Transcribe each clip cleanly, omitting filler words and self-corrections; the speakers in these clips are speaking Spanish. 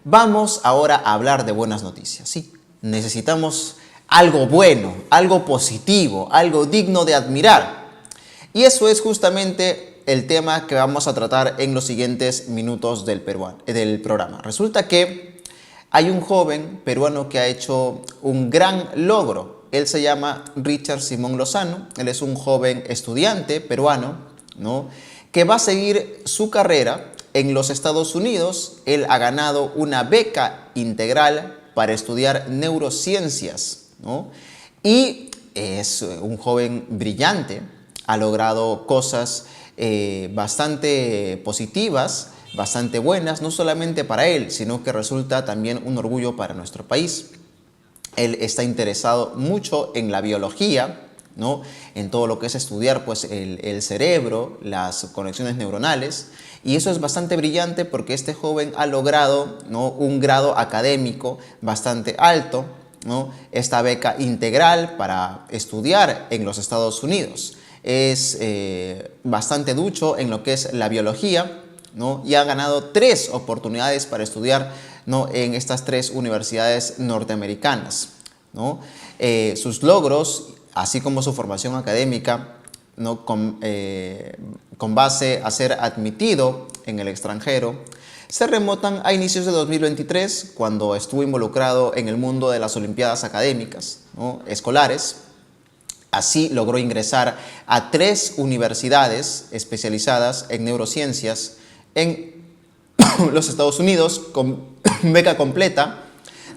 Vamos ahora a hablar de buenas noticias. Sí, necesitamos algo bueno, algo positivo, algo digno de admirar. Y eso es justamente el tema que vamos a tratar en los siguientes minutos del programa. Resulta que hay un joven peruano que ha hecho un gran logro. Él se llama Richard Simón Lozano. Él es un joven estudiante peruano, ¿no?, que va a seguir su carrera en los Estados Unidos. Él ha ganado una beca integral para estudiar neurociencias, ¿no? Y es un joven brillante, ha logrado cosas bastante positivas, bastante buenas, no solamente para él, sino que resulta también un orgullo para nuestro país. Él está interesado mucho en la biología, ¿no?, en todo lo que es estudiar pues, el cerebro, las conexiones neuronales, y eso es bastante brillante porque este joven ha logrado, ¿no?, un grado académico bastante alto, ¿no?, esta beca integral para estudiar en los Estados Unidos. Es bastante ducho en lo que es la biología, ¿no?, y ha ganado 3 oportunidades para estudiar, ¿no?, en estas 3 universidades norteamericanas, ¿no? Sus logros, así como su formación académica, ¿no?, con base a ser admitido en el extranjero, se remontan a inicios de 2023, cuando estuvo involucrado en el mundo de las olimpiadas académicas, ¿no?, escolares. Así logró ingresar a 3 universidades especializadas en neurociencias en los Estados Unidos con beca completa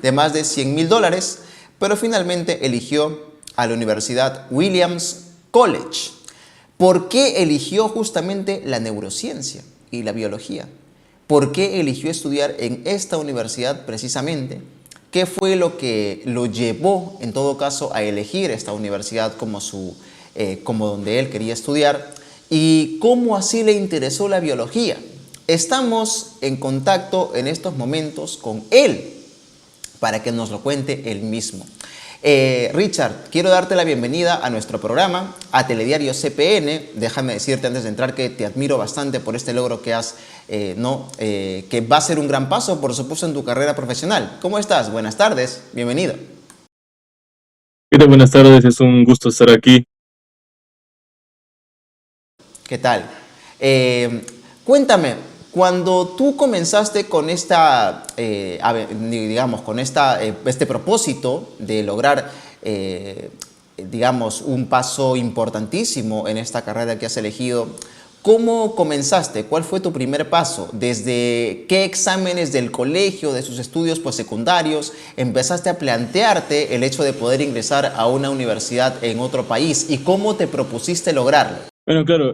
de más de $100,000, pero finalmente eligió a la Universidad Williams College. ¿Por qué eligió justamente la neurociencia y la biología? ¿Por qué eligió estudiar en esta universidad precisamente? ¿Qué fue lo que lo llevó, en todo caso, a elegir esta universidad como donde él quería estudiar? ¿Y cómo así le interesó la biología? Estamos en contacto en estos momentos con él para que nos lo cuente él mismo. Richard, quiero darte la bienvenida a nuestro programa, a Telediario CPN. Déjame decirte antes de entrar que te admiro bastante por este logro que has, que va a ser un gran paso, por supuesto, en tu carrera profesional. ¿Cómo estás? Buenas tardes, bienvenido. ¿Qué tal? Buenas tardes, es un gusto estar aquí. ¿Qué tal? Cuéntame, cuando tú comenzaste con este propósito de lograr, digamos, un paso importantísimo en esta carrera que has elegido, ¿cómo comenzaste? ¿Cuál fue tu primer paso? ¿Desde qué exámenes del colegio, de sus estudios secundarios, empezaste a plantearte el hecho de poder ingresar a una universidad en otro país? ¿Y cómo te propusiste lograrlo? Bueno, claro,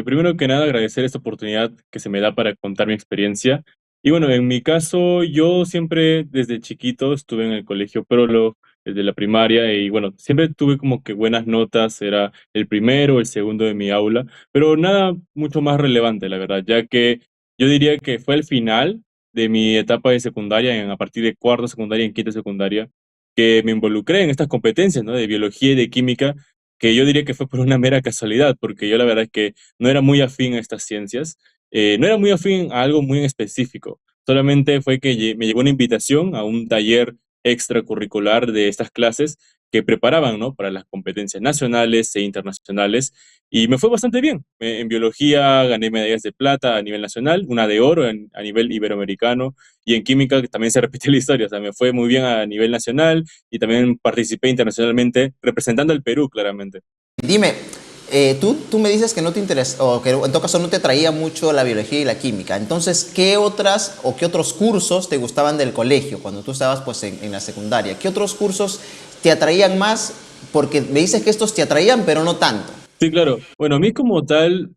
primero que nada agradecer esta oportunidad que se me da para contar mi experiencia. Y bueno, en mi caso, yo siempre desde chiquito estuve en el colegio Prolo, desde la primaria, y bueno, siempre tuve como que buenas notas, era el primero, el segundo de mi aula, pero nada mucho más relevante, la verdad, ya que yo diría que fue el final de mi etapa de secundaria, a partir de cuarto secundaria, en quinta secundaria, que me involucré en estas competencias, ¿no?, de biología y de química, que yo diría que fue por una mera casualidad, porque yo la verdad es que no era muy afín a estas ciencias, no era muy afín a algo muy en específico, solamente fue que me llegó una invitación a un taller extracurricular de estas clases que preparaban, ¿no?, para las competencias nacionales e internacionales, y me fue bastante bien. En biología gané medallas de plata a nivel nacional, una de oro a nivel iberoamericano, y en química que también se repite la historia, o sea, me fue muy bien a nivel nacional y también participé internacionalmente representando al Perú, claramente. Dime, tú me dices que no te interesa, o que en todo caso no te atraía mucho la biología y la química. Entonces, ¿qué otras o qué otros cursos te gustaban del colegio cuando tú estabas pues en la secundaria? ¿Qué otros cursos te atraían más? Porque me dices que estos te atraían, pero no tanto. Sí, claro. Bueno, a mí como tal,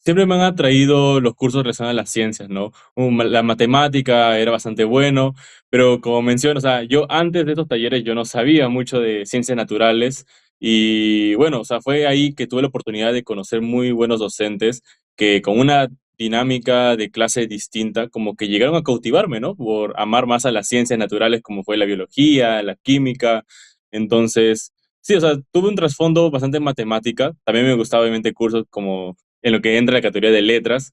siempre me han atraído los cursos relacionados a las ciencias, ¿no? La matemática era bastante bueno, pero como menciono, o sea, yo antes de estos talleres yo no sabía mucho de ciencias naturales y bueno, o sea, fue ahí que tuve la oportunidad de conocer muy buenos docentes que con una dinámica de clase distinta, como que llegaron a cautivarme, ¿no? Por amar más a las ciencias naturales como fue la biología, la química. Entonces, sí, o sea, tuve un trasfondo bastante en matemática. También me gustaba, obviamente, cursos como en lo que entra la categoría de letras.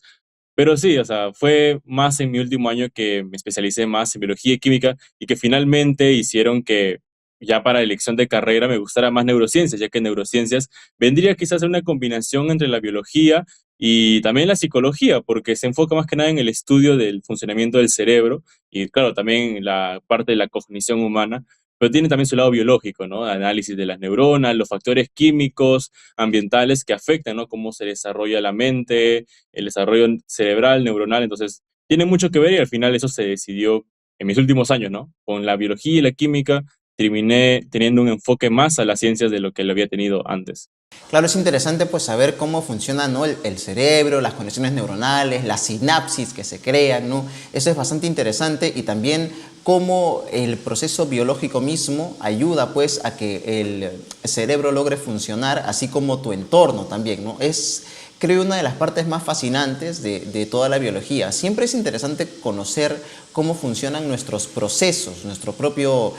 Pero sí, o sea, fue más en mi último año que me especialicé más en biología y química y que finalmente hicieron que ya para elección de carrera me gustara más neurociencias, ya que neurociencias vendría quizás a ser una combinación entre la biología y también la psicología, porque se enfoca más que nada en el estudio del funcionamiento del cerebro y claro, también la parte de la cognición humana, pero tiene también su lado biológico, ¿no? Análisis de las neuronas, los factores químicos, ambientales que afectan, ¿no? Cómo se desarrolla la mente, el desarrollo cerebral, neuronal, entonces tiene mucho que ver y al final eso se decidió en mis últimos años, ¿no? Con la biología y la química terminé teniendo un enfoque más a las ciencias de lo que lo había tenido antes. Claro, es interesante pues saber cómo funciona, ¿no? el cerebro, las conexiones neuronales, las sinapsis que se crean, ¿no? Eso es bastante interesante y también cómo el proceso biológico mismo ayuda pues a que el cerebro logre funcionar, así como tu entorno también, ¿no? Es, creo, una de las partes más fascinantes de toda la biología. Siempre es interesante conocer cómo funcionan nuestros procesos, nuestro propio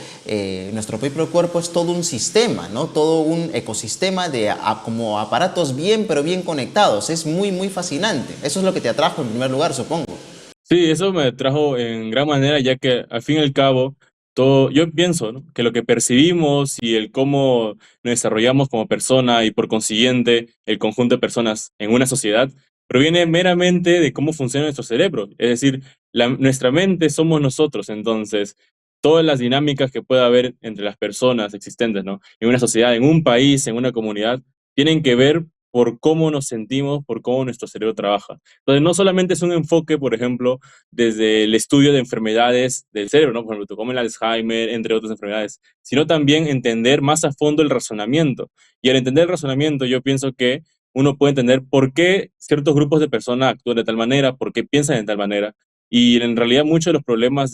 cuerpo es todo un sistema, ¿no? Todo un ecosistema de como aparatos bien, pero bien conectados. Es muy, muy fascinante. Eso es lo que te atrajo en primer lugar, supongo. Sí, eso me trajo en gran manera, ya que al fin y al cabo, todo, yo pienso, ¿no? Que lo que percibimos y el cómo nos desarrollamos como persona y por consiguiente el conjunto de personas en una sociedad proviene meramente de cómo funciona nuestro cerebro. Es decir, nuestra mente somos nosotros, entonces todas las dinámicas que pueda haber entre las personas existentes, ¿no? En una sociedad, en un país, en una comunidad, tienen que ver por cómo nos sentimos, por cómo nuestro cerebro trabaja. Entonces, no solamente es un enfoque, por ejemplo, desde el estudio de enfermedades del cerebro, ¿no? Por ejemplo, como el Alzheimer, entre otras enfermedades, sino también entender más a fondo el razonamiento. Y al entender el razonamiento, yo pienso que uno puede entender por qué ciertos grupos de personas actúan de tal manera, por qué piensan de tal manera. Y en realidad muchos de los problemas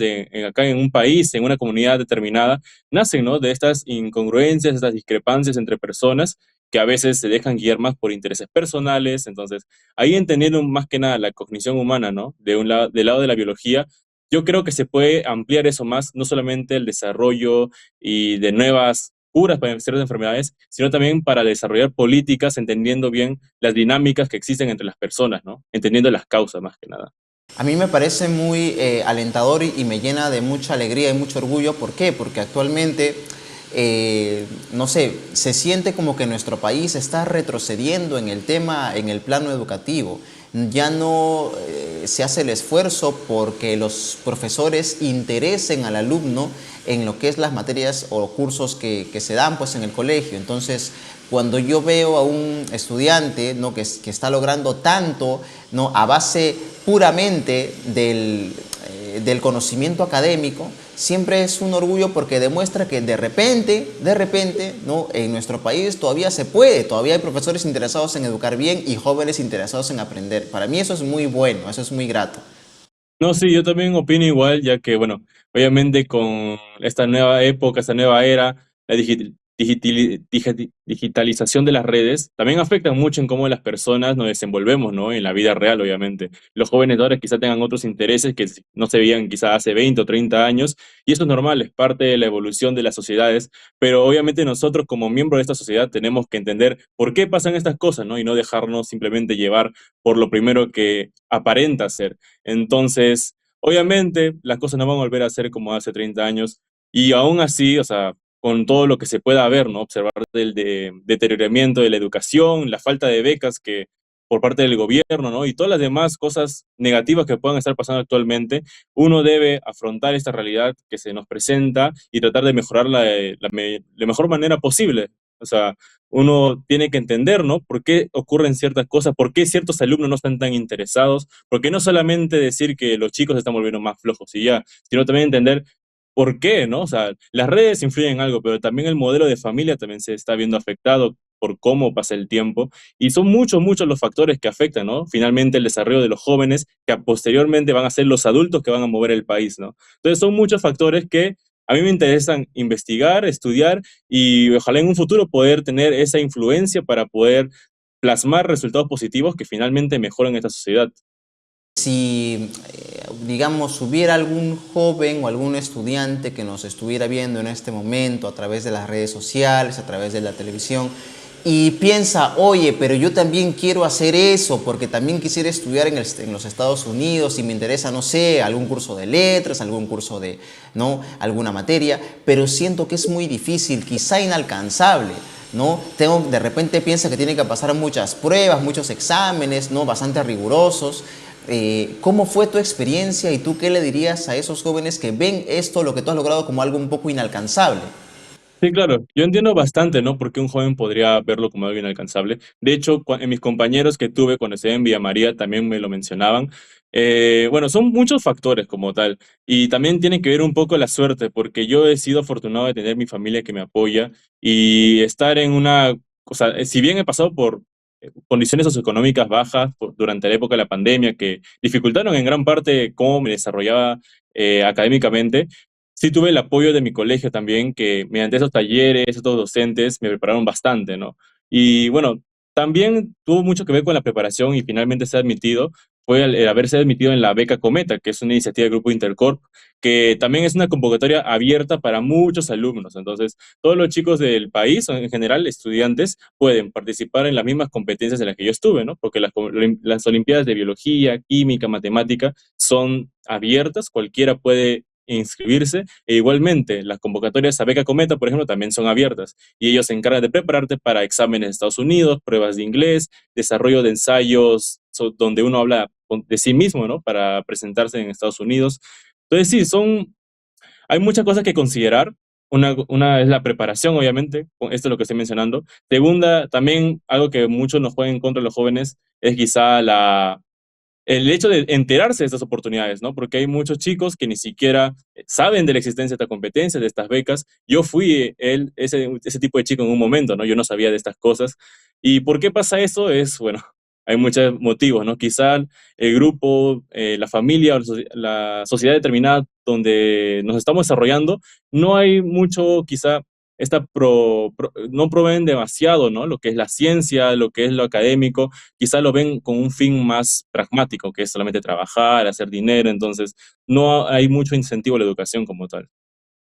acá en un país, en una comunidad determinada, nacen, ¿no? De estas incongruencias, estas discrepancias entre personas que a veces se dejan guiar más por intereses personales. Entonces, ahí entendiendo más que nada la cognición humana, ¿no? De un lado, del lado de la biología, yo creo que se puede ampliar eso más, no solamente el desarrollo y de nuevas curas para ciertas enfermedades, sino también para desarrollar políticas entendiendo bien las dinámicas que existen entre las personas, ¿no? Entendiendo las causas más que nada. A mí me parece muy alentador y me llena de mucha alegría y mucho orgullo. ¿Por qué? Porque actualmente, no sé, se siente como que nuestro país está retrocediendo en el tema, en el plano educativo. Ya no se hace el esfuerzo porque los profesores interesen al alumno en lo que es las materias o cursos que se dan pues en el colegio. Entonces, cuando yo veo a un estudiante, ¿no? que está logrando tanto, ¿no? a base puramente del conocimiento académico, siempre es un orgullo porque demuestra que de repente, ¿no? en nuestro país todavía se puede, todavía hay profesores interesados en educar bien y jóvenes interesados en aprender. Para mí eso es muy bueno, eso es muy grato. No, sí, yo también opino igual, ya que, bueno, obviamente con esta nueva época, esta nueva era, la digitalización de las redes también afecta mucho en cómo las personas nos desenvolvemos, ¿no? En la vida real, obviamente. Los jóvenes de ahora quizá tengan otros intereses que no se veían quizá hace 20 o 30 años, y eso es normal, es parte de la evolución de las sociedades, pero obviamente nosotros como miembros de esta sociedad tenemos que entender por qué pasan estas cosas, ¿no? Y no dejarnos simplemente llevar por lo primero que aparenta ser. Entonces, obviamente, las cosas no van a volver a ser como hace 30 años y aún así, o sea, con todo lo que se pueda ver, ¿no? Observar del deterioramiento de la educación, la falta de becas que por parte del gobierno, ¿no? Y todas las demás cosas negativas que puedan estar pasando actualmente, uno debe afrontar esta realidad que se nos presenta y tratar de mejorarla de la mejor manera posible. O sea, uno tiene que entender, ¿no? Por qué ocurren ciertas cosas, por qué ciertos alumnos no están tan interesados, porque no solamente decir que los chicos se están volviendo más flojos y ya, sino también entender por qué, ¿no? O sea, las redes influyen en algo, pero también el modelo de familia también se está viendo afectado por cómo pasa el tiempo y son muchos, muchos los factores que afectan, ¿no? Finalmente el desarrollo de los jóvenes que posteriormente van a ser los adultos que van a mover el país, ¿no? Entonces son muchos factores que a mí me interesan investigar, estudiar y ojalá en un futuro poder tener esa influencia para poder plasmar resultados positivos que finalmente mejoren esta sociedad. Si, digamos, hubiera algún joven o algún estudiante que nos estuviera viendo en este momento a través de las redes sociales, a través de la televisión, y piensa, oye, pero yo también quiero hacer eso porque también quisiera estudiar en los Estados Unidos y me interesa, no sé, algún curso de letras, algún curso de, ¿no? alguna materia, pero siento que es muy difícil, quizá inalcanzable, ¿no? De repente piensa que tiene que pasar muchas pruebas, muchos exámenes, ¿no? Bastante rigurosos. ¿Cómo fue tu experiencia y tú qué le dirías a esos jóvenes que ven esto, lo que tú has logrado, como algo un poco inalcanzable? Sí, claro, yo entiendo bastante, ¿no? Porque un joven podría verlo como algo inalcanzable. De hecho, en mis compañeros que tuve cuando estuve en Villa María también me lo mencionaban. Bueno, son muchos factores como tal. Y también tiene que ver un poco la suerte, porque yo he sido afortunado de tener mi familia que me apoya y estar en una, o sea, si bien he pasado por condiciones socioeconómicas bajas durante la época de la pandemia que dificultaron en gran parte cómo me desarrollaba académicamente. Sí tuve el apoyo de mi colegio también, que mediante esos talleres, esos docentes, me prepararon bastante, ¿no? Y bueno, también tuvo mucho que ver con la preparación y finalmente ser admitido, fue el haberse admitido en la beca Cometa, que es una iniciativa del Grupo Intercorp, que también es una convocatoria abierta para muchos alumnos. Entonces, todos los chicos del país, o en general estudiantes, pueden participar en las mismas competencias en las que yo estuve, ¿no? Porque las Olimpiadas de Biología, Química, Matemática son abiertas, cualquiera puede inscribirse e igualmente las convocatorias a beca Cometa, por ejemplo, también son abiertas y ellos se encargan de prepararte para exámenes de Estados Unidos, pruebas de inglés, desarrollo de ensayos donde uno habla de sí mismo, ¿no? Para presentarse en Estados Unidos. Entonces sí, hay muchas cosas que considerar. Una es la preparación, obviamente, esto es lo que estoy mencionando. Segunda, también algo que muchos nos juegan en contra de los jóvenes es quizá el hecho de enterarse de estas oportunidades, ¿no? Porque hay muchos chicos que ni siquiera saben de la existencia de esta competencia, de estas becas. Yo fui ese tipo de chico en un momento, ¿no? Yo no sabía de estas cosas. ¿Y por qué pasa eso? Bueno, hay muchos motivos, ¿no? Quizá el grupo, la familia o la sociedad determinada donde nos estamos desarrollando, no hay mucho, quizá, no proveen demasiado, ¿no? Lo que es la ciencia, lo que es lo académico, quizá lo ven con un fin más pragmático, que es solamente trabajar, hacer dinero, entonces no hay mucho incentivo a la educación como tal.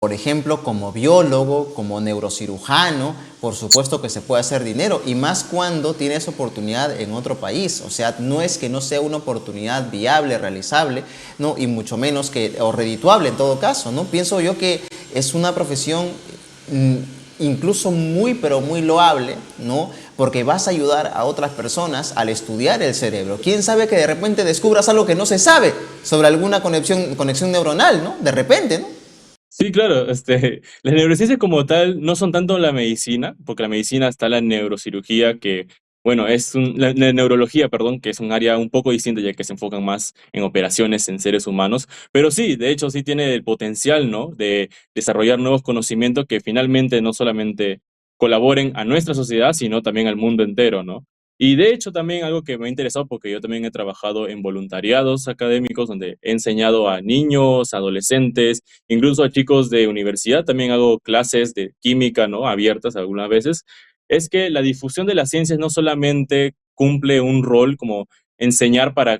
Por ejemplo, como biólogo, como neurocirujano, por supuesto que se puede hacer dinero y más cuando tienes oportunidad en otro país. O sea, no es que no sea una oportunidad viable, realizable, ¿no? Y mucho menos o redituable en todo caso, ¿no? Pienso yo que es una profesión incluso muy, pero muy loable, ¿no? Porque vas a ayudar a otras personas al estudiar el cerebro. ¿Quién sabe que de repente descubras algo que no se sabe sobre alguna conexión neuronal, ¿no? De repente, ¿no? Sí, claro, las neurociencias como tal no son tanto la medicina, porque la medicina está la neurocirugía, que, bueno, la neurología, perdón, que es un área un poco distinta ya que se enfocan más en operaciones en seres humanos, pero sí, de hecho sí tiene el potencial, ¿no? De desarrollar nuevos conocimientos que finalmente no solamente colaboren a nuestra sociedad, sino también al mundo entero, ¿no? Y de hecho también algo que me ha interesado, porque yo también he trabajado en voluntariados académicos donde he enseñado a niños, adolescentes, incluso a chicos de universidad, también hago clases de química, ¿no? Abiertas algunas veces, es que la difusión de las ciencias no solamente cumple un rol como enseñar para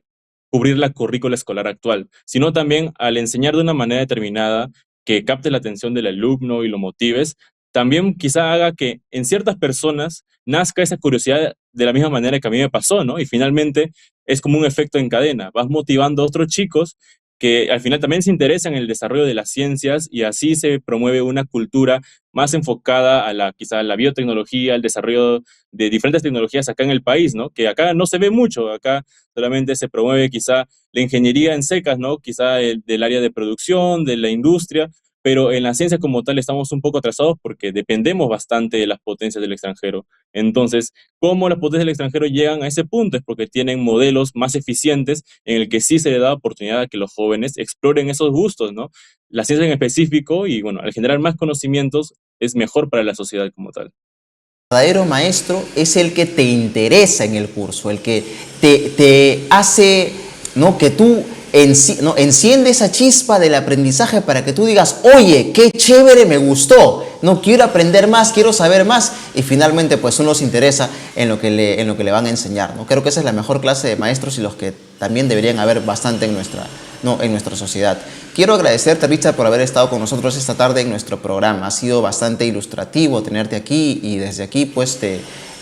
cubrir la currícula escolar actual, sino también al enseñar de una manera determinada que capte la atención del alumno y lo motives, también quizá haga que en ciertas personas nazca esa curiosidad de la misma manera que a mí me pasó, ¿no? Y finalmente es como un efecto en cadena, vas motivando a otros chicos que al final también se interesan en el desarrollo de las ciencias y así se promueve una cultura más enfocada a quizá a la biotecnología, al desarrollo de diferentes tecnologías acá en el país, ¿no? Que acá no se ve mucho, acá solamente se promueve quizá la ingeniería en secas, ¿no? Quizá del área de producción, de la industria, pero en la ciencia como tal estamos un poco atrasados porque dependemos bastante de las potencias del extranjero. Entonces, ¿cómo las potencias del extranjero llegan a ese punto? Es porque tienen modelos más eficientes en el que sí se le da oportunidad a que los jóvenes exploren esos gustos, ¿no? La ciencia en específico y, bueno, al generar más conocimientos es mejor para la sociedad como tal. El verdadero maestro es el que te interesa en el curso, el que te hace, ¿no? Que tú ¿no? Enciende esa chispa del aprendizaje para que tú digas, oye, qué chévere, me gustó, no quiero aprender más, quiero saber más, y finalmente pues uno se interesa en lo que le van a enseñar, ¿no? Creo que esa es la mejor clase de maestros y los que también deberían haber bastante en nuestra sociedad. Quiero agradecerte, Richard, por haber estado con nosotros esta tarde en nuestro programa. Ha sido bastante ilustrativo tenerte aquí y desde aquí pues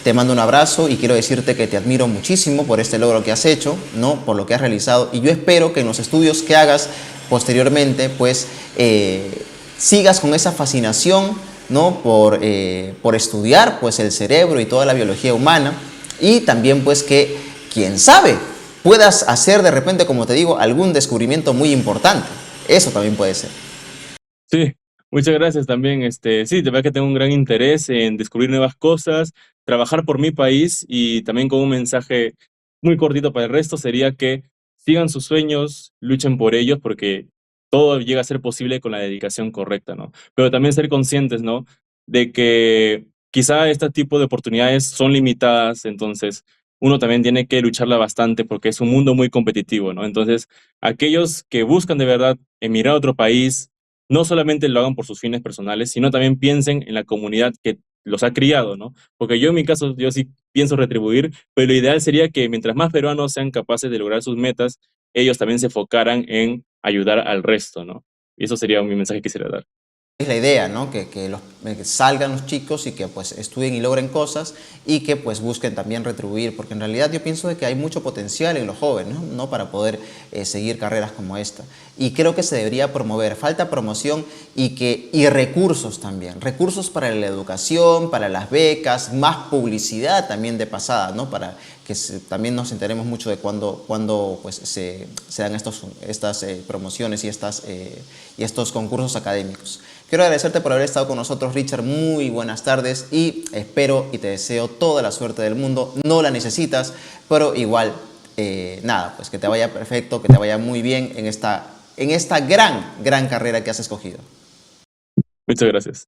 te mando un abrazo y quiero decirte que te admiro muchísimo por este logro que has hecho, ¿no? Por lo que has realizado, y yo espero que en los estudios que hagas posteriormente, pues sigas con esa fascinación, ¿no? Por estudiar pues el cerebro y toda la biología humana, y también pues que, quién sabe, puedas hacer de repente, como te digo, algún descubrimiento muy importante. Eso también puede ser. Sí, muchas gracias también. Sí, de verdad que tengo un gran interés en descubrir nuevas cosas, trabajar por mi país y también con un mensaje muy cortito para el resto sería que sigan sus sueños, luchen por ellos, porque todo llega a ser posible con la dedicación correcta, ¿no? Pero también ser conscientes, ¿no? De que quizá este tipo de oportunidades son limitadas, entonces uno también tiene que lucharla bastante porque es un mundo muy competitivo, ¿no? Entonces, aquellos que buscan de verdad emigrar a otro país, no solamente lo hagan por sus fines personales, sino también piensen en la comunidad que los ha criado, ¿no? Porque yo en mi caso, yo sí pienso retribuir, pero lo ideal sería que mientras más peruanos sean capaces de lograr sus metas, ellos también se enfocaran en ayudar al resto, ¿no? Y eso sería mi mensaje que quisiera dar. Es la idea, ¿no? Que salgan los chicos y que pues estudien y logren cosas y que pues busquen también retribuir, porque en realidad yo pienso de que hay mucho potencial en los jóvenes, ¿no? ¿No? Para poder seguir carreras como esta. Y creo que se debería promover, falta promoción y recursos también, recursos para la educación, para las becas, más publicidad también de pasada, ¿no? Para que también nos enteremos mucho de cuándo pues, se dan estas promociones y estos concursos académicos. Quiero agradecerte por haber estado con nosotros, Richard. Muy buenas tardes y espero y te deseo toda la suerte del mundo. No la necesitas, pero igual, nada, pues que te vaya perfecto, que te vaya muy bien en esta gran carrera que has escogido. Muchas gracias.